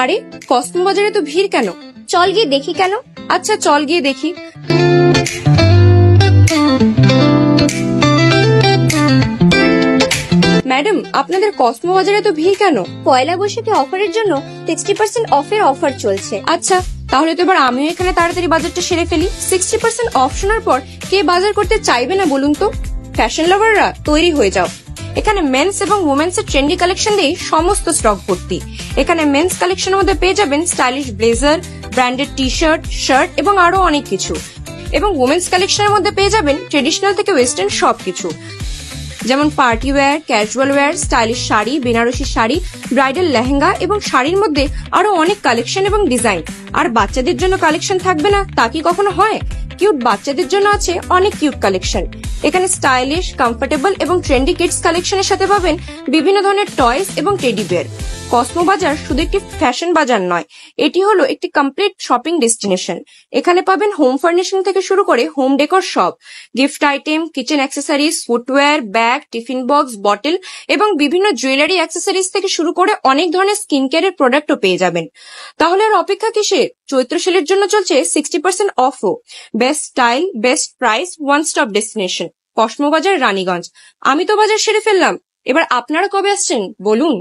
আরে কসমো বাজারে তো ভিড় কেন? চল গিয়ে দেখি কেন। আচ্ছা চল গিয়ে দেখি। ম্যাডাম, আপনাদের কসমো বাজারে তো ভিড় কেন? পয়লা বৈশাখে অফারের জন্য 60% অফের অফার চলছে। আচ্ছা, তাহলে তো এবার আমিও এখানে তাড়াতাড়ি বাজারটা সেরে ফেলি। 60% অফ শোনার পর কে বাজার করতে চাইবে না বলুন তো? ফ্যাশন লাভাররা তৈরি হয়ে যাও। এখানে মেন্স এবং ওমেন্স এর ট্রেন্ডি কালেকশন দিয়ে সমস্ত স্টক ভর্তি। এখানে মেন্স কালেকশনের মধ্যে পেয়ে যাবেন stylish blazer, branded T shirt, shirt এবং আরো অনেক কিছু। এবং ওমেন্স কালেকশনের মধ্যে পেয়ে যাবেন ট্রেডিশনাল থেকে ওয়েস্টার্ন সবকিছু, যেমন party wear, casual wear, stylish sari, Banarasi sari, bridal lehenga এবং শাড়ির মধ্যে আরো অনেক কালেকশন এবং ডিজাইন। আর বাচ্চাদের জন্য কালেকশন থাকবে না তা কি কখনো হয়? কিউট বাচ্চাদের জন্য আছে অনেক কিউট কালেকশন। এখানে স্টাইলিশ, কমফোর্টেবল এবং ট্রেন্ডি কিডস কালেকশনের সাথে পাবেন বিভিন্ন ধরনের টয়স এবং টেডি বিয়ার। কসমো বাজার শুধু একটি ফ্যাশন বাজার নয়, এটি হলো একটি কমপ্লিট শপিং ডেস্টিনেশন। এখানে পাবেন হোম ফার্নিশিং থেকে শুরু করে হোম ডেকোর সব, gift item, kitchen accessories, footwear, bag, tiffin box, bottle এবং বিভিন্ন জুয়েলারি অ্যাক্সেসরিজ থেকে শুরু করে অনেক ধরনের স্কিন কেয়ারের প্রোডাক্টও পেয়ে যাবেন। তাহলে আর অপেক্ষা কিসের? চৈত্র সেলের জন্য চলছে 60% অফও। Best style, best price, one stop destination Cosmo Bazar, Raniganj. আমি তো বাজার সেরে ফেললাম, এবার আপনারা কবে আসছেন বলুন।